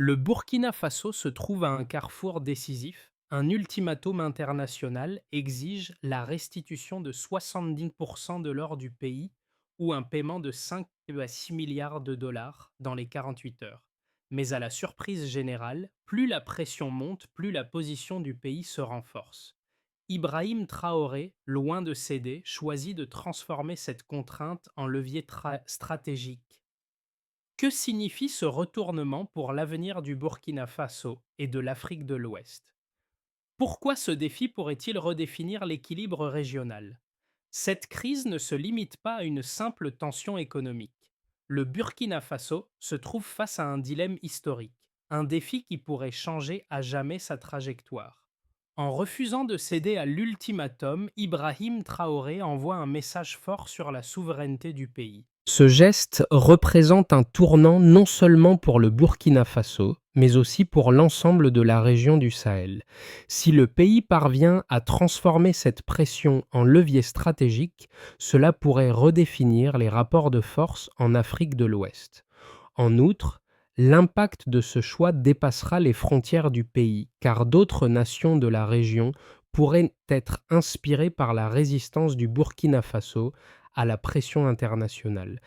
Le Burkina Faso se trouve à un carrefour décisif. Un ultimatum international exige la restitution de 70% de l'or du pays ou un paiement de 5 à 6 milliards de dollars dans les 48 heures. Mais à la surprise générale, plus la pression monte, plus la position du pays se renforce. Ibrahim Traoré, loin de céder, choisit de transformer cette contrainte en levier stratégique. Que signifie ce retournement pour l'avenir du Burkina Faso et de l'Afrique de l'Ouest? Pourquoi ce défi pourrait-il redéfinir l'équilibre régional? Cette crise ne se limite pas à une simple tension économique. Le Burkina Faso se trouve face à un dilemme historique, un défi qui pourrait changer à jamais sa trajectoire. En refusant de céder à l'ultimatum, Ibrahim Traoré envoie un message fort sur la souveraineté du pays. Ce geste représente un tournant non seulement pour le Burkina Faso, mais aussi pour l'ensemble de la région du Sahel. Si le pays parvient à transformer cette pression en levier stratégique, cela pourrait redéfinir les rapports de force en Afrique de l'Ouest. En outre, l'impact de ce choix dépassera les frontières du pays, car d'autres nations de la région pourraient être inspirées par la résistance du Burkina Faso à la pression internationale.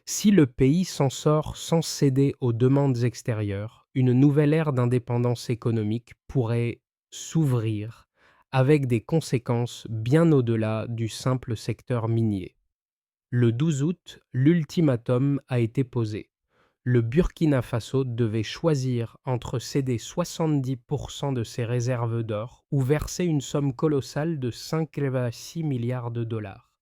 Si le pays s'en sort sans céder aux demandes extérieures, une nouvelle ère d'indépendance économique pourrait s'ouvrir avec des conséquences bien au-delà du simple secteur minier. Le 12 août, l'ultimatum a été posé. Le Burkina Faso devait choisir entre céder 70% de ses réserves d'or ou verser une somme colossale de 5,6 milliards de dollars.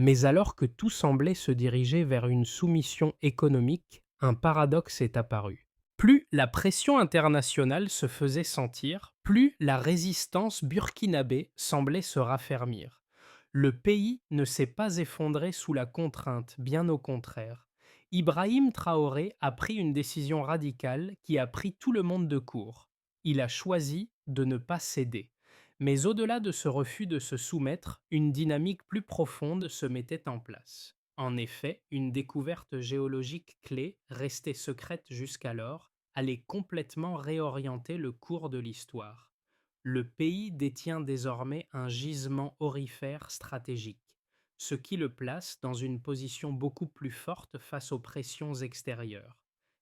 Mais alors que tout semblait se diriger vers une soumission économique, un paradoxe est apparu. Plus la pression internationale se faisait sentir, plus la résistance burkinabé semblait se raffermir. Le pays ne s'est pas effondré sous la contrainte, bien au contraire. Ibrahim Traoré a pris une décision radicale qui a pris tout le monde de court. Il a choisi de ne pas céder. Mais au-delà de ce refus de se soumettre, une dynamique plus profonde se mettait en place. En effet, une découverte géologique clé, restée secrète jusqu'alors, allait complètement réorienter le cours de l'histoire. Le pays détient désormais un gisement aurifère stratégique, ce qui le place dans une position beaucoup plus forte face aux pressions extérieures.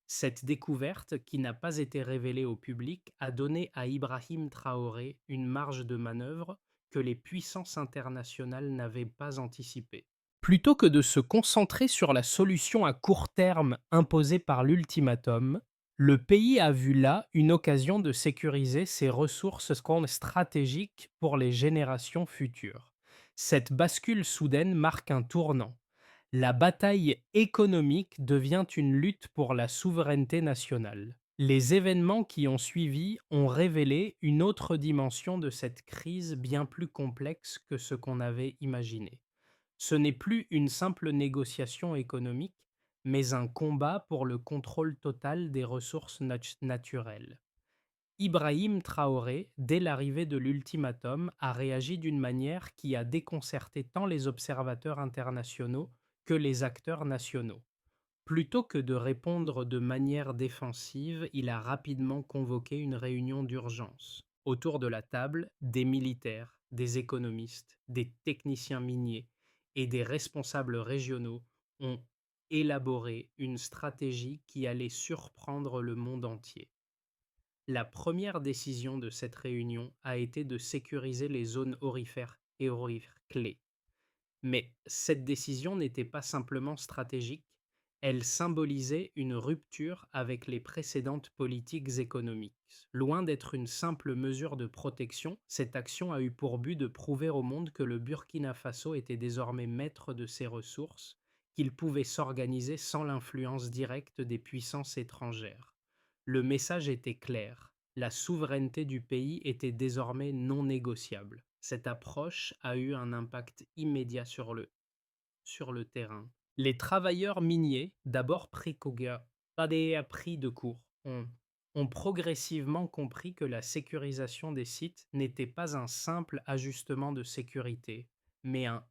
Cette découverte, qui n'a pas été révélée au public, a donné à Ibrahim Traoré une marge de manœuvre que les puissances internationales n'avaient pas anticipée. Plutôt que de se concentrer sur la solution à court terme imposée par l'ultimatum, le pays a vu là une occasion de sécuriser ses ressources stratégiques pour les générations futures. Cette bascule soudaine marque un tournant. La bataille économique devient une lutte pour la souveraineté nationale. Les événements qui ont suivi ont révélé une autre dimension de cette crise bien plus complexe que ce qu'on avait imaginé. Ce n'est plus une simple négociation économique, mais un combat pour le contrôle total des ressources naturelles. Ibrahim Traoré, dès l'arrivée de l'ultimatum, a réagi d'une manière qui a déconcerté tant les observateurs internationaux que les acteurs nationaux. Plutôt que de répondre de manière défensive, il a rapidement convoqué une réunion d'urgence. Autour de la table, des militaires, des économistes, des techniciens miniers et des responsables régionaux ont élaboré une stratégie qui allait surprendre le monde entier. La première décision de cette réunion a été de sécuriser les zones aurifères et aurifères clés. Mais cette décision n'était pas simplement stratégique, elle symbolisait une rupture avec les précédentes politiques économiques. Loin d'être une simple mesure de protection, cette action a eu pour but de prouver au monde que le Burkina Faso était désormais maître de ses ressources, qu'il pouvait s'organiser sans l'influence directe des puissances étrangères. Le message était clair, la souveraineté du pays était désormais non négociable. Cette approche a eu un impact immédiat sur le terrain. Les travailleurs miniers, d'abord pas des pris de court, ont progressivement compris que la sécurisation des sites n'était pas un simple ajustement de sécurité, mais un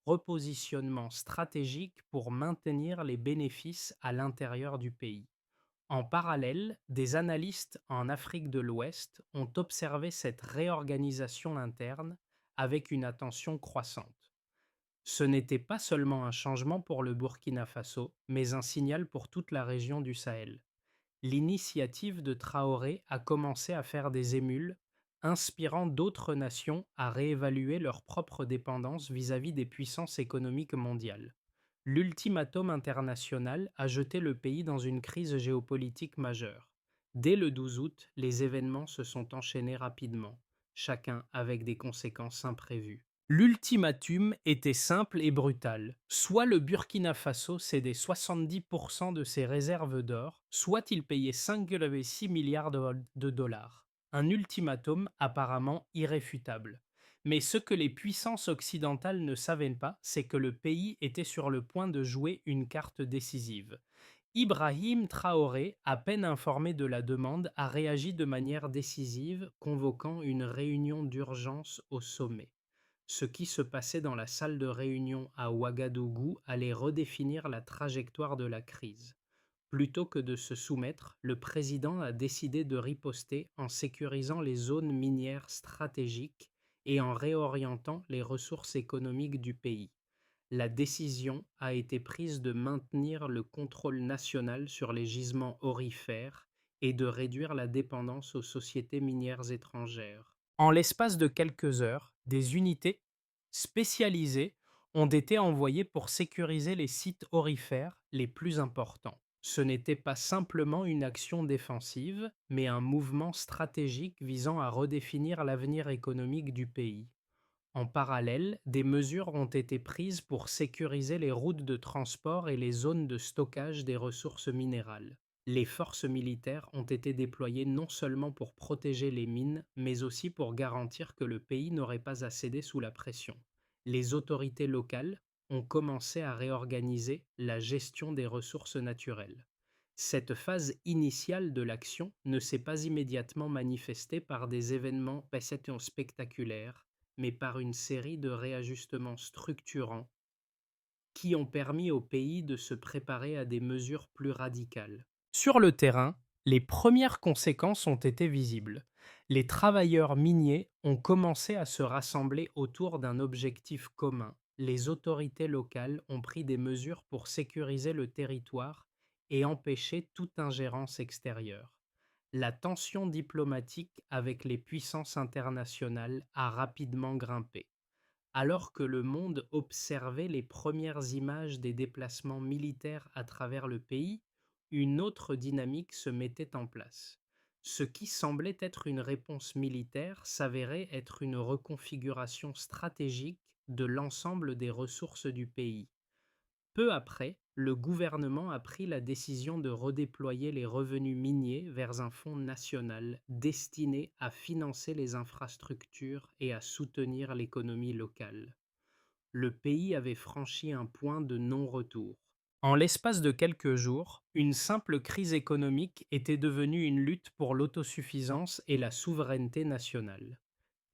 repositionnement stratégique pour maintenir les bénéfices à l'intérieur du pays. En parallèle, des analystes en Afrique de l'Ouest ont observé cette réorganisation interne avec une attention croissante. Ce n'était pas seulement un changement pour le Burkina Faso, mais un signal pour toute la région du Sahel. L'initiative de Traoré a commencé à faire des émules, inspirant d'autres nations à réévaluer leur propre dépendance vis-à-vis des puissances économiques mondiales. L'ultimatum international a jeté le pays dans une crise géopolitique majeure. Dès le 12 août, les événements se sont enchaînés rapidement, chacun avec des conséquences imprévues. L'ultimatum était simple et brutal. Soit le Burkina Faso cédait 70% de ses réserves d'or, soit il payait 5,6 milliards de dollars. Un ultimatum apparemment irréfutable. Mais ce que les puissances occidentales ne savaient pas, c'est que le pays était sur le point de jouer une carte décisive. Ibrahim Traoré, à peine informé de la demande, a réagi de manière décisive, convoquant une réunion d'urgence au sommet. Ce qui se passait dans la salle de réunion à Ouagadougou allait redéfinir la trajectoire de la crise. Plutôt que de se soumettre, le président a décidé de riposter en sécurisant les zones minières stratégiques et en réorientant les ressources économiques du pays. La décision a été prise de maintenir le contrôle national sur les gisements aurifères et de réduire la dépendance aux sociétés minières étrangères. En l'espace de quelques heures, des unités spécialisées ont été envoyées pour sécuriser les sites aurifères les plus importants. Ce n'était pas simplement une action défensive, mais un mouvement stratégique visant à redéfinir l'avenir économique du pays. En parallèle, des mesures ont été prises pour sécuriser les routes de transport et les zones de stockage des ressources minérales. Les forces militaires ont été déployées non seulement pour protéger les mines, mais aussi pour garantir que le pays n'aurait pas à céder sous la pression. Les autorités locales ont commencé à réorganiser la gestion des ressources naturelles. Cette phase initiale de l'action ne s'est pas immédiatement manifestée par des événements spectaculaires, mais par une série de réajustements structurants qui ont permis au pays de se préparer à des mesures plus radicales. Sur le terrain, les premières conséquences ont été visibles. Les travailleurs miniers ont commencé à se rassembler autour d'un objectif commun. Les autorités locales ont pris des mesures pour sécuriser le territoire et empêcher toute ingérence extérieure. La tension diplomatique avec les puissances internationales a rapidement grimpé. Alors que le monde observait les premières images des déplacements militaires à travers le pays, une autre dynamique se mettait en place. Ce qui semblait être une réponse militaire s'avérait être une reconfiguration stratégique de l'ensemble des ressources du pays. Peu après, le gouvernement a pris la décision de redéployer les revenus miniers vers un fonds national destiné à financer les infrastructures et à soutenir l'économie locale. Le pays avait franchi un point de non-retour. En l'espace de quelques jours, une simple crise économique était devenue une lutte pour l'autosuffisance et la souveraineté nationale.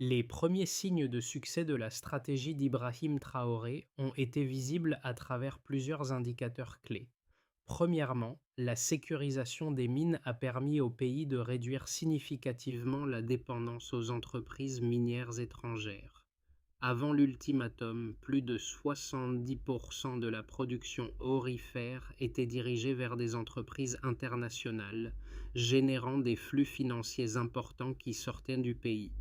Les premiers signes de succès de la stratégie d'Ibrahim Traoré ont été visibles à travers plusieurs indicateurs clés. Premièrement, la sécurisation des mines a permis au pays de réduire significativement la dépendance aux entreprises minières étrangères. Avant l'ultimatum, plus de 70% de la production aurifère était dirigée vers des entreprises internationales, générant des flux financiers importants qui sortaient du pays.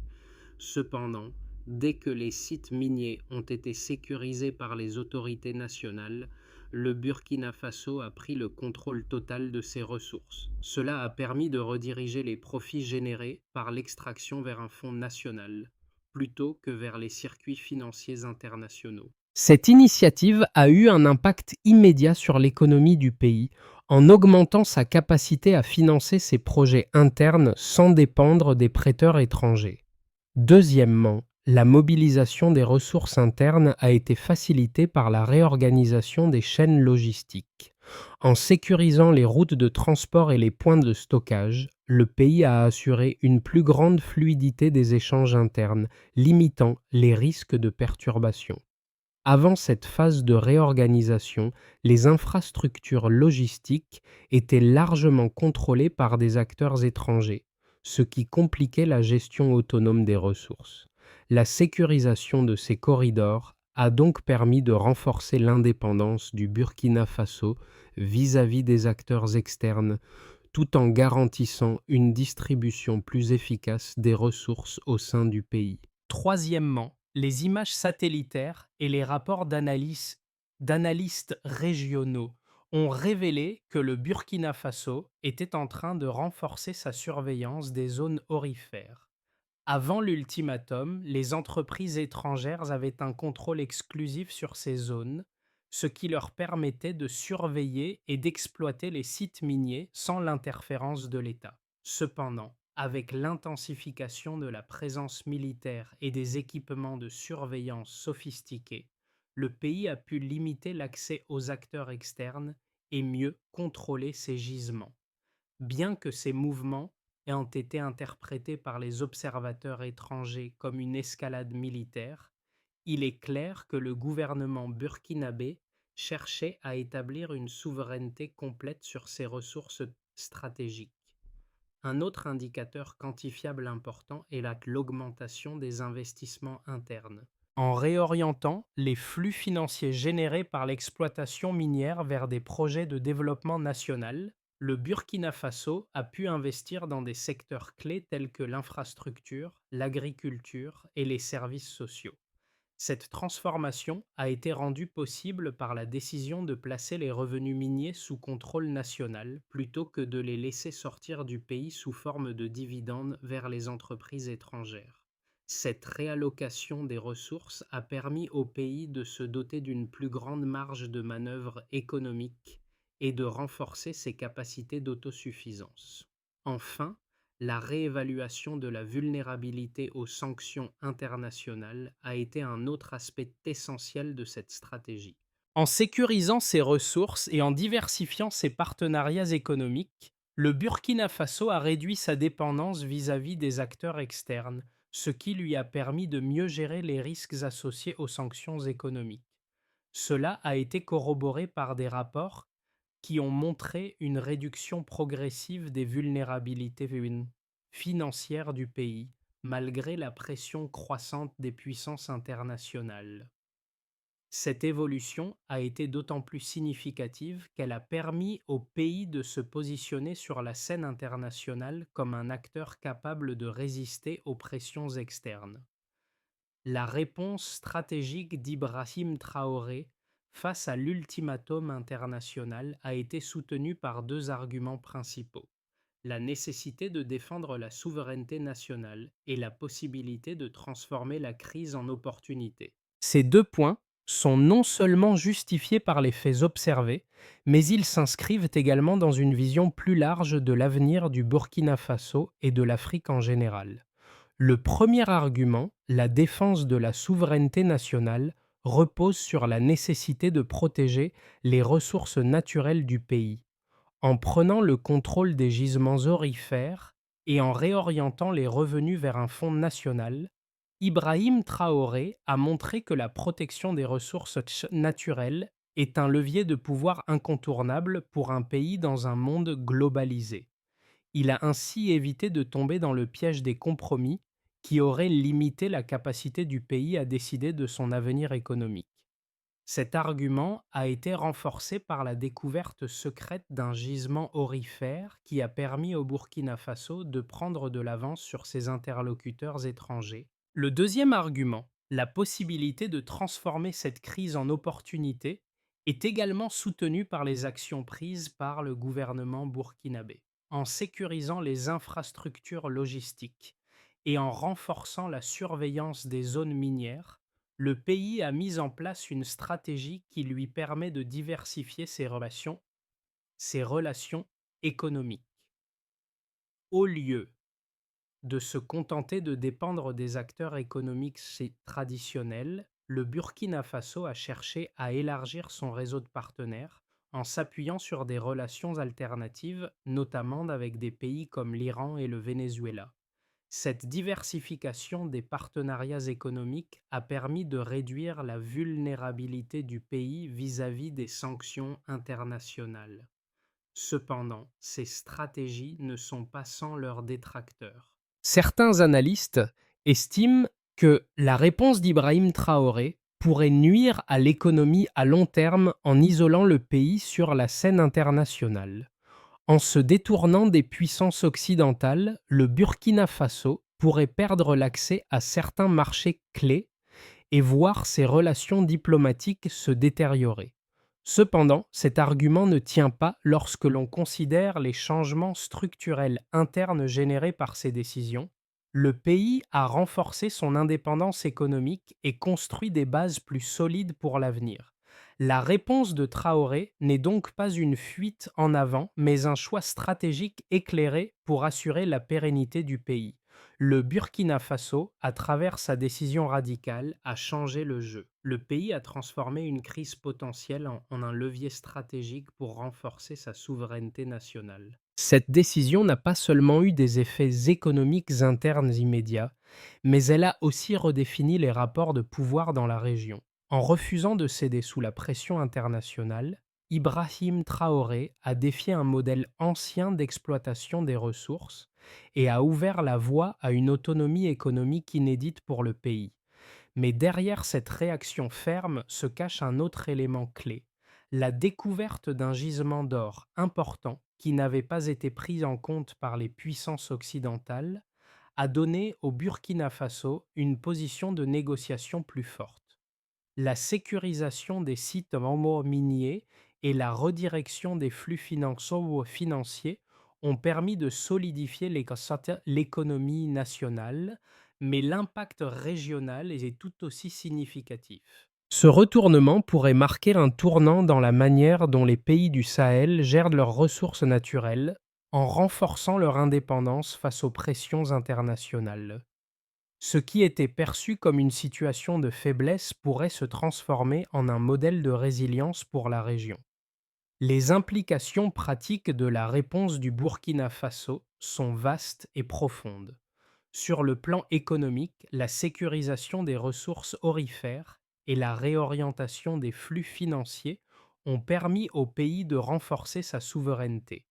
Cependant, dès que les sites miniers ont été sécurisés par les autorités nationales, le Burkina Faso a pris le contrôle total de ses ressources. Cela a permis de rediriger les profits générés par l'extraction vers un fonds national, plutôt que vers les circuits financiers internationaux. Cette initiative a eu un impact immédiat sur l'économie du pays, en augmentant sa capacité à financer ses projets internes sans dépendre des prêteurs étrangers. Deuxièmement, la mobilisation des ressources internes a été facilitée par la réorganisation des chaînes logistiques. En sécurisant les routes de transport et les points de stockage, le pays a assuré une plus grande fluidité des échanges internes, limitant les risques de perturbation. Avant cette phase de réorganisation, les infrastructures logistiques étaient largement contrôlées par des acteurs étrangers, ce qui compliquait la gestion autonome des ressources. La sécurisation de ces corridors a donc permis de renforcer l'indépendance du Burkina Faso vis-à-vis des acteurs externes, tout en garantissant une distribution plus efficace des ressources au sein du pays. Troisièmement, les images satellitaires et les rapports d'analystes régionaux ont révélé que le Burkina Faso était en train de renforcer sa surveillance des zones aurifères. Avant l'ultimatum, les entreprises étrangères avaient un contrôle exclusif sur ces zones, ce qui leur permettait de surveiller et d'exploiter les sites miniers sans l'interférence de l'État. Cependant, avec l'intensification de la présence militaire et des équipements de surveillance sophistiqués, le pays a pu limiter l'accès aux acteurs externes et mieux contrôler ses gisements. Bien que ces mouvements ayant été interprétés par les observateurs étrangers comme une escalade militaire, il est clair que le gouvernement burkinabé cherchait à établir une souveraineté complète sur ses ressources stratégiques. Un autre indicateur quantifiable important est l'augmentation des investissements internes. En réorientant les flux financiers générés par l'exploitation minière vers des projets de développement national, le Burkina Faso a pu investir dans des secteurs clés tels que l'infrastructure, l'agriculture et les services sociaux. Cette transformation a été rendue possible par la décision de placer les revenus miniers sous contrôle national plutôt que de les laisser sortir du pays sous forme de dividendes vers les entreprises étrangères. Cette réallocation des ressources a permis au pays de se doter d'une plus grande marge de manœuvre économique et de renforcer ses capacités d'autosuffisance. Enfin, la réévaluation de la vulnérabilité aux sanctions internationales a été un autre aspect essentiel de cette stratégie. En sécurisant ses ressources et en diversifiant ses partenariats économiques, le Burkina Faso a réduit sa dépendance vis-à-vis des acteurs externes, ce qui lui a permis de mieux gérer les risques associés aux sanctions économiques. Cela a été corroboré par des rapports qui ont montré une réduction progressive des vulnérabilités financières du pays, malgré la pression croissante des puissances internationales. Cette évolution a été d'autant plus significative qu'elle a permis au pays de se positionner sur la scène internationale comme un acteur capable de résister aux pressions externes. La réponse stratégique d'Ibrahim Traoré face à l'ultimatum international a été soutenue par deux arguments principaux: la nécessité de défendre la souveraineté nationale et la possibilité de transformer la crise en opportunité. Ces deux points sont non seulement justifiés par les faits observés, mais ils s'inscrivent également dans une vision plus large de l'avenir du Burkina Faso et de l'Afrique en général. Le premier argument, la défense de la souveraineté nationale, repose sur la nécessité de protéger les ressources naturelles du pays. En prenant le contrôle des gisements aurifères et en réorientant les revenus vers un fonds national, Ibrahim Traoré a montré que la protection des ressources naturelles est un levier de pouvoir incontournable pour un pays dans un monde globalisé. Il a ainsi évité de tomber dans le piège des compromis qui auraient limité la capacité du pays à décider de son avenir économique. Cet argument a été renforcé par la découverte secrète d'un gisement aurifère qui a permis au Burkina Faso de prendre de l'avance sur ses interlocuteurs étrangers. Le deuxième argument, la possibilité de transformer cette crise en opportunité, est également soutenu par les actions prises par le gouvernement burkinabé. En sécurisant les infrastructures logistiques et en renforçant la surveillance des zones minières, le pays a mis en place une stratégie qui lui permet de diversifier ses relations économiques. Au lieu de se contenter de dépendre des acteurs économiques traditionnels, le Burkina Faso a cherché à élargir son réseau de partenaires en s'appuyant sur des relations alternatives, notamment avec des pays comme l'Iran et le Venezuela. Cette diversification des partenariats économiques a permis de réduire la vulnérabilité du pays vis-à-vis des sanctions internationales. Cependant, ces stratégies ne sont pas sans leurs détracteurs. Certains analystes estiment que la réponse d'Ibrahim Traoré pourrait nuire à l'économie à long terme en isolant le pays sur la scène internationale. En se détournant des puissances occidentales, le Burkina Faso pourrait perdre l'accès à certains marchés clés et voir ses relations diplomatiques se détériorer. Cependant, cet argument ne tient pas lorsque l'on considère les changements structurels internes générés par ces décisions. Le pays a renforcé son indépendance économique et construit des bases plus solides pour l'avenir. La réponse de Traoré n'est donc pas une fuite en avant, mais un choix stratégique éclairé pour assurer la pérennité du pays. Le Burkina Faso, à travers sa décision radicale, a changé le jeu. Le pays a transformé une crise potentielle en un levier stratégique pour renforcer sa souveraineté nationale. Cette décision n'a pas seulement eu des effets économiques internes immédiats, mais elle a aussi redéfini les rapports de pouvoir dans la région. En refusant de céder sous la pression internationale, Ibrahim Traoré a défié un modèle ancien d'exploitation des ressources et a ouvert la voie à une autonomie économique inédite pour le pays. Mais derrière cette réaction ferme se cache un autre élément clé, la découverte d'un gisement d'or important qui n'avait pas été pris en compte par les puissances occidentales, a donné au Burkina Faso une position de négociation plus forte. La sécurisation des sites miniers et la redirection des flux financiers ont permis de solidifier l'économie nationale, mais l'impact régional est tout aussi significatif. Ce retournement pourrait marquer un tournant dans la manière dont les pays du Sahel gèrent leurs ressources naturelles, en renforçant leur indépendance face aux pressions internationales. Ce qui était perçu comme une situation de faiblesse pourrait se transformer en un modèle de résilience pour la région. Les implications pratiques de la réponse du Burkina Faso sont vastes et profondes. Sur le plan économique, la sécurisation des ressources aurifères et la réorientation des flux financiers ont permis au pays de renforcer sa souveraineté.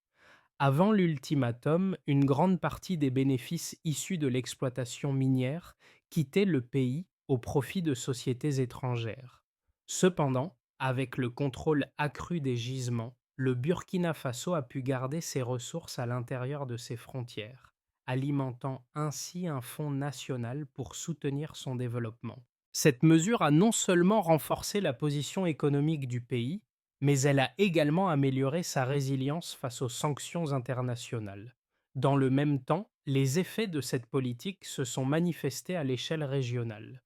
Avant l'ultimatum, une grande partie des bénéfices issus de l'exploitation minière quittaient le pays au profit de sociétés étrangères. Cependant, avec le contrôle accru des gisements, le Burkina Faso a pu garder ses ressources à l'intérieur de ses frontières, alimentant ainsi un fonds national pour soutenir son développement. Cette mesure a non seulement renforcé la position économique du pays, mais elle a également amélioré sa résilience face aux sanctions internationales. Dans le même temps, les effets de cette politique se sont manifestés à l'échelle régionale.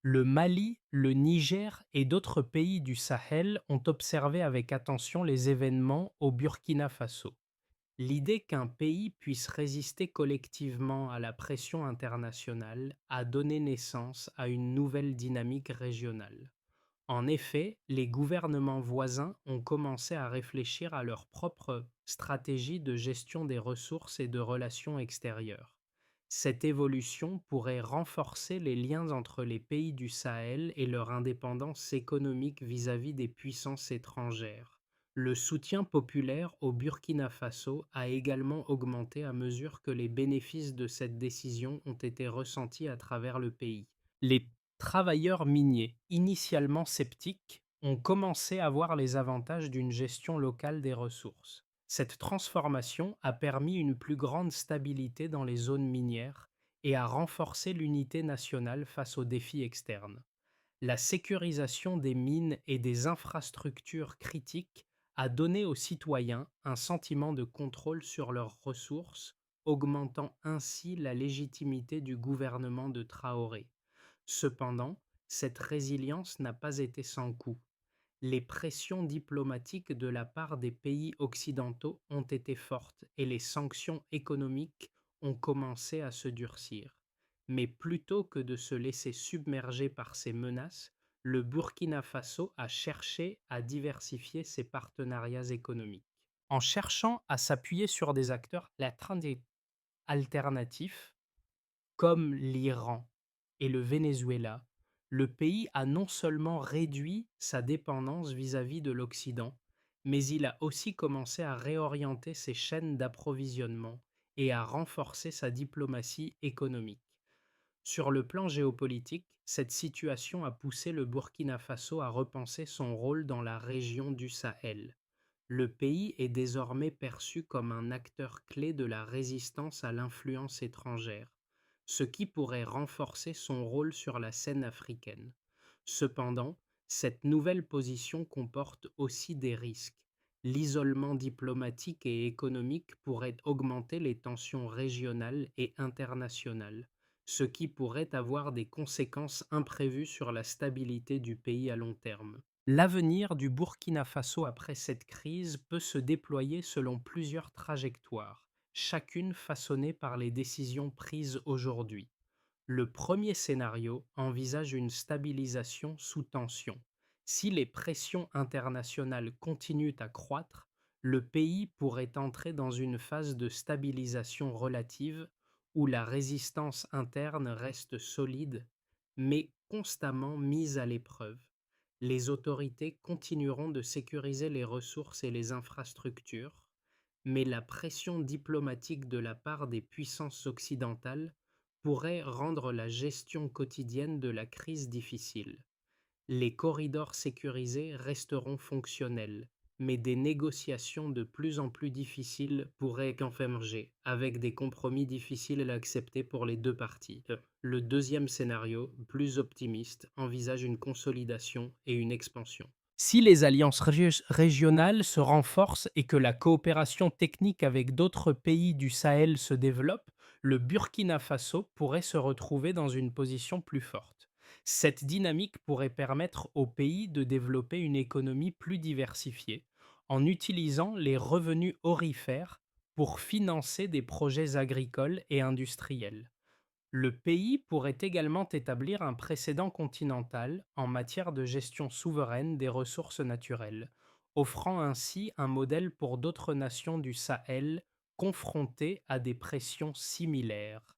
Le Mali, le Niger et d'autres pays du Sahel ont observé avec attention les événements au Burkina Faso. L'idée qu'un pays puisse résister collectivement à la pression internationale a donné naissance à une nouvelle dynamique régionale. En effet, les gouvernements voisins ont commencé à réfléchir à leur propre stratégie de gestion des ressources et de relations extérieures. Cette évolution pourrait renforcer les liens entre les pays du Sahel et leur indépendance économique vis-à-vis des puissances étrangères. Le soutien populaire au Burkina Faso a également augmenté à mesure que les bénéfices de cette décision ont été ressentis à travers le pays. Les travailleurs miniers, initialement sceptiques, ont commencé à voir les avantages d'une gestion locale des ressources. Cette transformation a permis une plus grande stabilité dans les zones minières et a renforcé l'unité nationale face aux défis externes. La sécurisation des mines et des infrastructures critiques a donné aux citoyens un sentiment de contrôle sur leurs ressources, augmentant ainsi la légitimité du gouvernement de Traoré. Cependant, cette résilience n'a pas été sans coût. Les pressions diplomatiques de la part des pays occidentaux ont été fortes et les sanctions économiques ont commencé à se durcir. Mais plutôt que de se laisser submerger par ces menaces, le Burkina Faso a cherché à diversifier ses partenariats économiques. En cherchant à s'appuyer sur des acteurs alternatifs, Comme l'Iran et le Venezuela, le pays a non seulement réduit sa dépendance vis-à-vis de l'Occident, mais il a aussi commencé à réorienter ses chaînes d'approvisionnement et à renforcer sa diplomatie économique. Sur le plan géopolitique, cette situation a poussé le Burkina Faso à repenser son rôle dans la région du Sahel. Le pays est désormais perçu comme un acteur clé de la résistance à l'influence étrangère, ce qui pourrait renforcer son rôle sur la scène africaine. Cependant, cette nouvelle position comporte aussi des risques. L'isolement diplomatique et économique pourrait augmenter les tensions régionales et internationales, ce qui pourrait avoir des conséquences imprévues sur la stabilité du pays à long terme. L'avenir du Burkina Faso après cette crise peut se déployer selon plusieurs trajectoires, chacune façonnée par les décisions prises aujourd'hui. Le premier scénario envisage une stabilisation sous tension. Si les pressions internationales continuent à croître, le pays pourrait entrer dans une phase de stabilisation relative où la résistance interne reste solide, mais constamment mise à l'épreuve. Les autorités continueront de sécuriser les ressources et les infrastructures, mais la pression diplomatique de la part des puissances occidentales pourrait rendre la gestion quotidienne de la crise difficile. Les corridors sécurisés resteront fonctionnels, mais des négociations de plus en plus difficiles pourraient émerger, avec des compromis difficiles à accepter pour les deux parties. Le deuxième scénario, plus optimiste, envisage une consolidation et une expansion. Si les alliances régionales se renforcent et que la coopération technique avec d'autres pays du Sahel se développe, le Burkina Faso pourrait se retrouver dans une position plus forte. Cette dynamique pourrait permettre au pays de développer une économie plus diversifiée en utilisant les revenus aurifères pour financer des projets agricoles et industriels. Le pays pourrait également établir un précédent continental en matière de gestion souveraine des ressources naturelles, offrant ainsi un modèle pour d'autres nations du Sahel confrontées à des pressions similaires.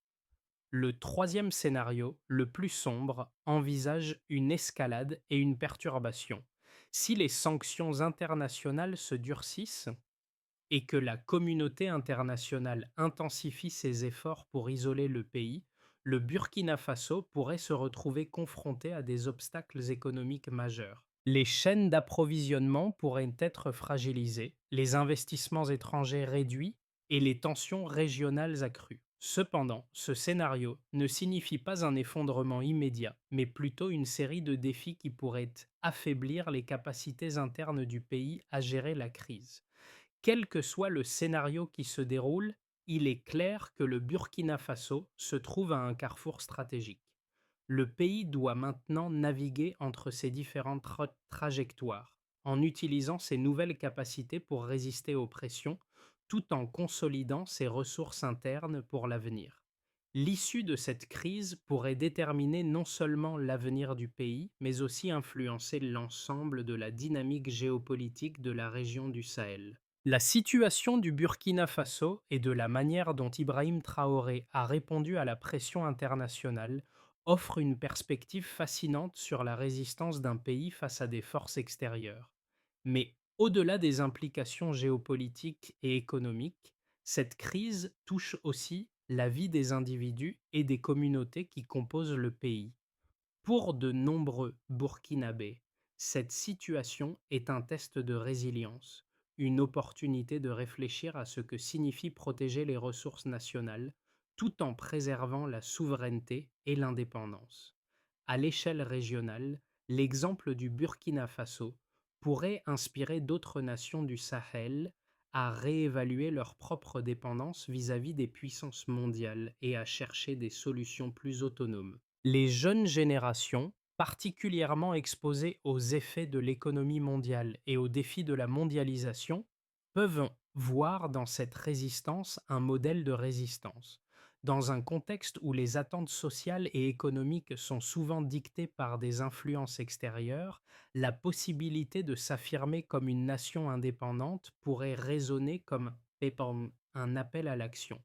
Le troisième scénario, le plus sombre, envisage une escalade et une perturbation. Si les sanctions internationales se durcissent, et que la communauté internationale intensifie ses efforts pour isoler le pays, le Burkina Faso pourrait se retrouver confronté à des obstacles économiques majeurs. Les chaînes d'approvisionnement pourraient être fragilisées, les investissements étrangers réduits et les tensions régionales accrues. Cependant, ce scénario ne signifie pas un effondrement immédiat, mais plutôt une série de défis qui pourraient affaiblir les capacités internes du pays à gérer la crise. Quel que soit le scénario qui se déroule, il est clair que le Burkina Faso se trouve à un carrefour stratégique. Le pays doit maintenant naviguer entre ces différentes trajectoires, en utilisant ses nouvelles capacités pour résister aux pressions, tout en consolidant ses ressources internes pour l'avenir. L'issue de cette crise pourrait déterminer non seulement l'avenir du pays, mais aussi influencer l'ensemble de la dynamique géopolitique de la région du Sahel. La situation du Burkina Faso et de la manière dont Ibrahim Traoré a répondu à la pression internationale offrent une perspective fascinante sur la résistance d'un pays face à des forces extérieures. Mais au-delà des implications géopolitiques et économiques, cette crise touche aussi la vie des individus et des communautés qui composent le pays. Pour de nombreux Burkinabés, cette situation est un test de résilience, une opportunité de réfléchir à ce que signifie protéger les ressources nationales tout en préservant la souveraineté et l'indépendance. À l'échelle régionale, l'exemple du Burkina Faso pourrait inspirer d'autres nations du Sahel à réévaluer leur propre dépendance vis-à-vis des puissances mondiales et à chercher des solutions plus autonomes. Les jeunes générations, particulièrement exposées aux effets de l'économie mondiale et aux défis de la mondialisation, peuvent voir dans cette résistance un modèle de résistance. Dans un contexte où les attentes sociales et économiques sont souvent dictées par des influences extérieures, la possibilité de s'affirmer comme une nation indépendante pourrait résonner comme un appel à l'action.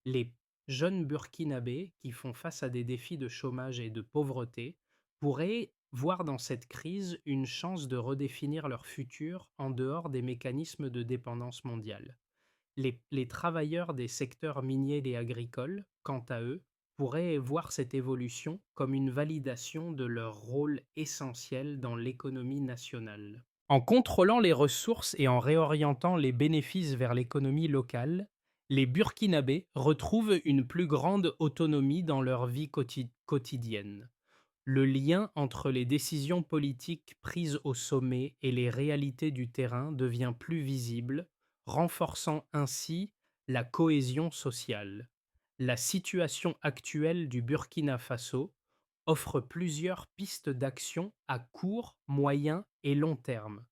Les jeunes Burkinabés qui font face à des défis de chômage et de pauvreté pourraient voir dans cette crise une chance de redéfinir leur futur en dehors des mécanismes de dépendance mondiale. Les travailleurs des secteurs miniers et agricoles, quant à eux, pourraient voir cette évolution comme une validation de leur rôle essentiel dans l'économie nationale. En contrôlant les ressources et en réorientant les bénéfices vers l'économie locale, les Burkinabés retrouvent une plus grande autonomie dans leur vie quotidienne. Le lien entre les décisions politiques prises au sommet et les réalités du terrain devient plus visible, renforçant ainsi la cohésion sociale. La situation actuelle du Burkina Faso offre plusieurs pistes d'action à court, moyen et long terme.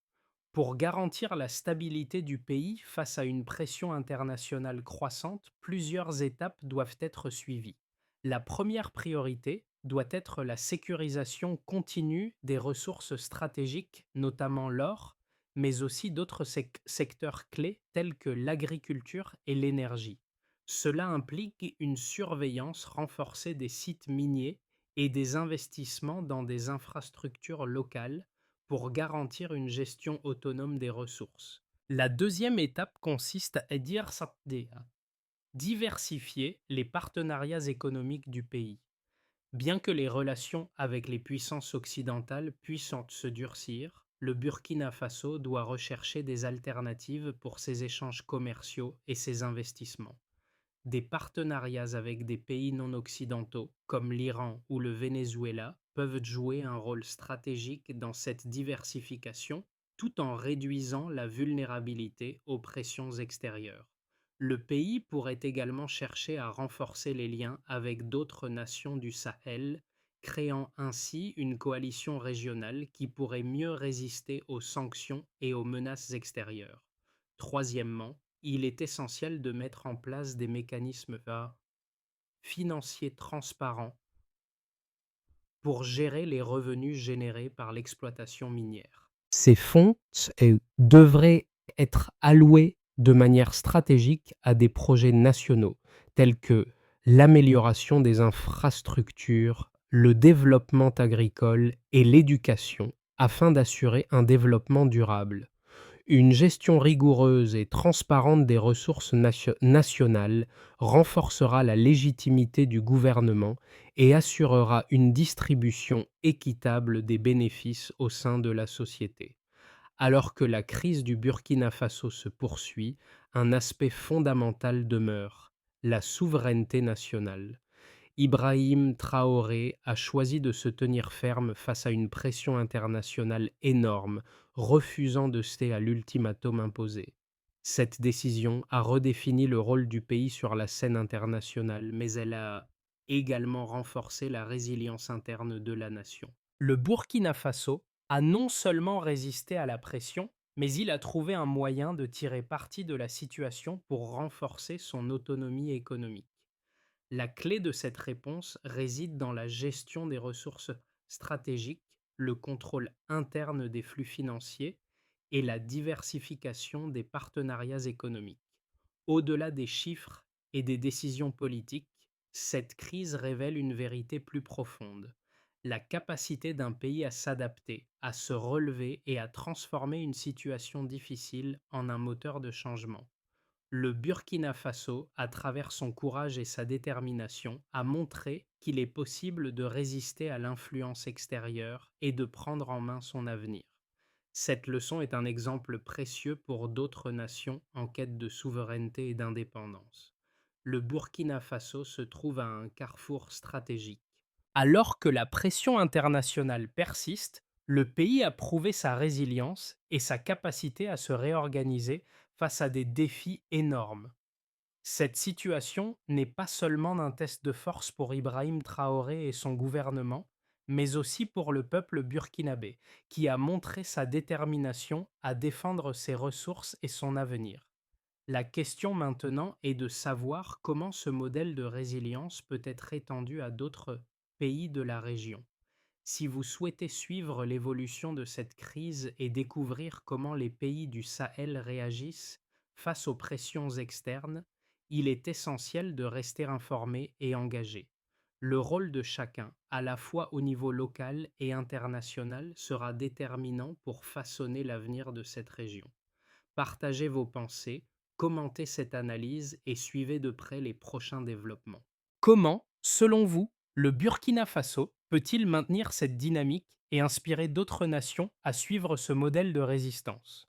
Pour garantir la stabilité du pays face à une pression internationale croissante, plusieurs étapes doivent être suivies. La première priorité doit être la sécurisation continue des ressources stratégiques, notamment l'or, mais aussi d'autres secteurs clés tels que l'agriculture et l'énergie. Cela implique une surveillance renforcée des sites miniers et des investissements dans des infrastructures locales pour garantir une gestion autonome des ressources. La deuxième étape consiste à diversifier les partenariats économiques du pays. Bien que les relations avec les puissances occidentales puissent se durcir, le Burkina Faso doit rechercher des alternatives pour ses échanges commerciaux et ses investissements. Des partenariats avec des pays non occidentaux, comme l'Iran ou le Venezuela, peuvent jouer un rôle stratégique dans cette diversification, tout en réduisant la vulnérabilité aux pressions extérieures. Le pays pourrait également chercher à renforcer les liens avec d'autres nations du Sahel, créant ainsi une coalition régionale qui pourrait mieux résister aux sanctions et aux menaces extérieures. Troisièmement, il est essentiel de mettre en place des mécanismes financiers transparents pour gérer les revenus générés par l'exploitation minière. Ces fonds devraient être alloués de manière stratégique à des projets nationaux tels que l'amélioration des infrastructures, le développement agricole et l'éducation afin d'assurer un développement durable. Une gestion rigoureuse et transparente des ressources nationales renforcera la légitimité du gouvernement et assurera une distribution équitable des bénéfices au sein de la société. Alors que la crise du Burkina Faso se poursuit, un aspect fondamental demeure, la souveraineté nationale. Ibrahim Traoré a choisi de se tenir ferme face à une pression internationale énorme, refusant de céder à l'ultimatum imposé. Cette décision a redéfini le rôle du pays sur la scène internationale, mais elle a également renforcé la résilience interne de la nation. Le Burkina Faso a non seulement résisté à la pression, mais il a trouvé un moyen de tirer parti de la situation pour renforcer son autonomie économique. La clé de cette réponse réside dans la gestion des ressources stratégiques, le contrôle interne des flux financiers et la diversification des partenariats économiques. Au-delà des chiffres et des décisions politiques, cette crise révèle une vérité plus profonde. La capacité d'un pays à s'adapter, à se relever et à transformer une situation difficile en un moteur de changement. Le Burkina Faso, à travers son courage et sa détermination, a montré qu'il est possible de résister à l'influence extérieure et de prendre en main son avenir. Cette leçon est un exemple précieux pour d'autres nations en quête de souveraineté et d'indépendance. Le Burkina Faso se trouve à un carrefour stratégique. Alors que la pression internationale persiste, le pays a prouvé sa résilience et sa capacité à se réorganiser face à des défis énormes. Cette situation n'est pas seulement un test de force pour Ibrahim Traoré et son gouvernement, mais aussi pour le peuple burkinabé, qui a montré sa détermination à défendre ses ressources et son avenir. La question maintenant est de savoir comment ce modèle de résilience peut être étendu à d'autres pays de la région. Si vous souhaitez suivre l'évolution de cette crise et découvrir comment les pays du Sahel réagissent face aux pressions externes, il est essentiel de rester informé et engagé. Le rôle de chacun, à la fois au niveau local et international, sera déterminant pour façonner l'avenir de cette région. Partagez vos pensées, commentez cette analyse et suivez de près les prochains développements. Comment, selon vous, le Burkina Faso peut-il maintenir cette dynamique et inspirer d'autres nations à suivre ce modèle de résistance?